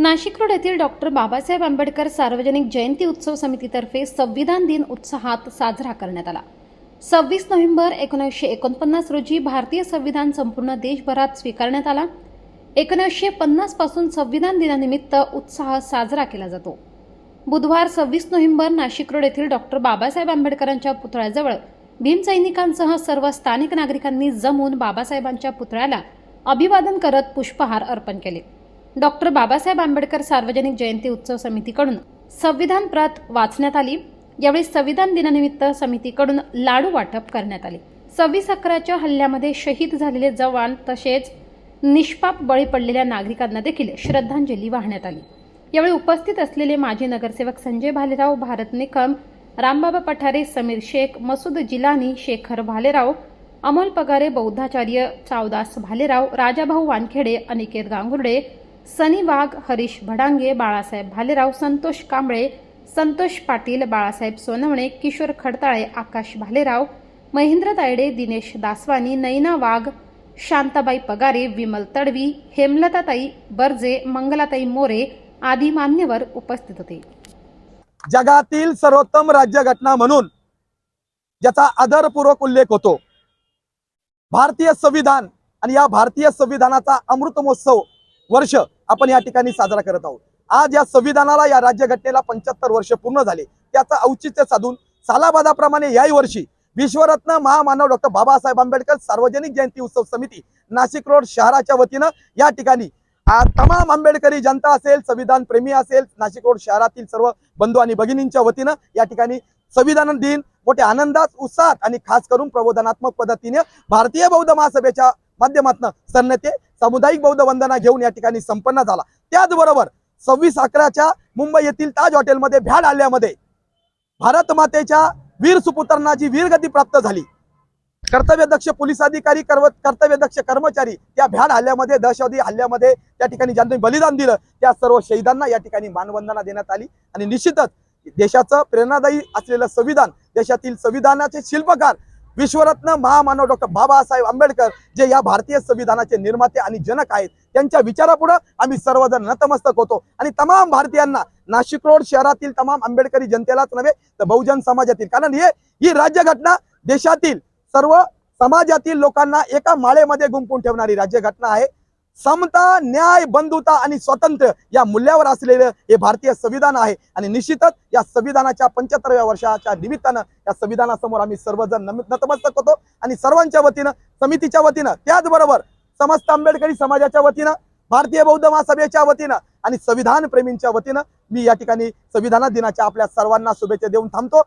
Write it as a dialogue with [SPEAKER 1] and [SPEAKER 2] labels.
[SPEAKER 1] Nashik road येथील doctor Babasaheb Ambedkar सार्वजनिक जयंती उत्सव समितीतर्फे संविधान दिन उत्साहात साजरा करण्यात आला। 26 नोव्हेंबर 1949 रोजी भारतीय संविधान संपूर्ण देशभरात स्वीकारण्यात आला। 1950 पासून संविधान दिनानिमित्त उत्साह साजरा केला जातो। बुधवार 26 नोव्हेंबर नाशिक रोड येथील डॉक्टर बाबासाहेब आंबेडकरांच्या पुतळ्याजवळ भीमसैनिकांसह सर्व स्थानिक नागरिकांनी जमून बाबासाहेबांच्या पुतळ्याला अभिवादन करत पुष्पहार अर्पण केले। डॉक्टर बाबासाहेब आंबेडकर सार्वजनिक जयंती उत्सव समितीकडून संविधान प्रत वाचण्यात आली। यावेळी संविधान दिनानिमित्त समितीकडून लाडू वाटप करण्यात आले। 26/11च्या हल्ल्यामध्ये शहीद झालेले जवान तसेच निष्पाप बळी पडलेल्या नागरिकांना देखील श्रद्धांजली वाहण्यात आली। यावेळी उपस्थित असलेले माजी नगरसेवक संजय भालेराव, भारत निकम, रामबाबा पठारे, समीर शेख, मसूद जिलानी, शेखर भालेराव, अमोल पगारे, बौद्धाचार्य, चावदास भालेराव, राजाभाऊ वानखेडे, अनिकेत गांगुर्डे, सनी वाघ, हरीश भडांगे, बाळासाहेब भालेराव, संतोष कांबळे, संतोष पाटील, बाळासाहेब सोनवणे, किशोर खडताळे, आकाश भालेराव, महेंद्र तायडे, दिनेश दासवानी, नैना वाघ, शांताबाई पगारे, विमल तडवी, हेमलताताई बर्जे, मंगलाताई मोरे आदी मान्यवर उपस्थित होते।
[SPEAKER 2] जगातील सर्वोत्तम राज्यघटना म्हणून ज्याचा आदरपूर्वक उल्लेख होतो भारतीय संविधान, आणि या भारतीय संविधानाचा अमृत महोत्सव वर्ष आपण या ठिकाणी साजरा करत आहोत। आज या संविधानाला, या राज्यघटनेला 75 वर्ष पूर्ण झाले। त्याचं औचित्य साधून सालाबादाप्रमाणे याही वर्षी विश्वरत्न महामानव डॉक्टर बाबासाहेब आंबेडकर सार्वजनिक जयंती उत्सव समिती नाशिक रोड शहराच्या वतीनं या ठिकाणी तमाम आंबेडकरी जनता असेल, संविधान प्रेमी असेल, नाशिक रोड शहरातील सर्व बंधू आणि भगिनींच्या वतीनं या ठिकाणी संविधान दिन मोठ्या आनंदात, उत्साहात आणि खास करून प्रबोधनात्मक पद्धतीने भारतीय बौद्ध महासभेच्या माध्यमातून सरनेते सामुदायिक बौद्ध वंदना घेऊन या ठिकाणी संपन्न झाला। त्याचबरोबर 26/11च्या मुंबई येथील ताज हॉटेलमध्ये भ्याड हल्ल्यामध्ये भारत मातेच्या वीर सुपुत्रांना जी वीरगती प्राप्त झाली, कर्तव्यदक्ष पोलीस अधिकारी, कर्तव्यदक्ष कर्मचारी त्या भ्याड हल्ल्यामध्ये, दहशतवादी हल्ल्यामध्ये त्या ठिकाणी ज्यांनी बलिदान दिलं त्या सर्व शहीदांना या ठिकाणी मानवंदना देण्यात आली। आणि निश्चितच देशाचं प्रेरणादायी असलेलं संविधान, देशातील संविधानाचे शिल्पकार विश्वरत्न महामानव डॉक्टर बाबासाहेब आंबेडकर जे या भारतीय संविधानाचे निर्माते आणि जनक आहेत, त्यांच्या विचारापुढे आम्ही सर्वजण नतमस्तक होतो। आणि तमाम भारतीयांना, नाशिक रोड शहरातील तमाम आंबेडकरी जनतेलाच नव्हे तर बहुजन समाजातील, कारण ही राज्यघटना देशातील सर्व समाजातील लोकांना एका माळेमध्ये गुंफून ठेवणारी राज्यघटना आहे। समता, न्याय, बंधुता आणि स्वातंत्र्य या मूल्यावर असलेले हे भारतीय संविधान आहे। आणि निश्चितच या संविधानाच्या 75व्या वर्षाच्या निमित्तानं या संविधानासमोर आम्ही सर्वजण नतमस्तक होतो। आणि सर्वांच्या वतीनं, समितीच्या वतीनं, त्याचबरोबर समस्त आंबेडकरी समाजाच्या वतीनं, भारतीय बौद्ध महासभेच्या वतीनं आणि संविधान प्रेमींच्या वतीनं मी या ठिकाणी संविधान दिनाच्या आपल्या सर्वांना शुभेच्छा देऊन थांबतो।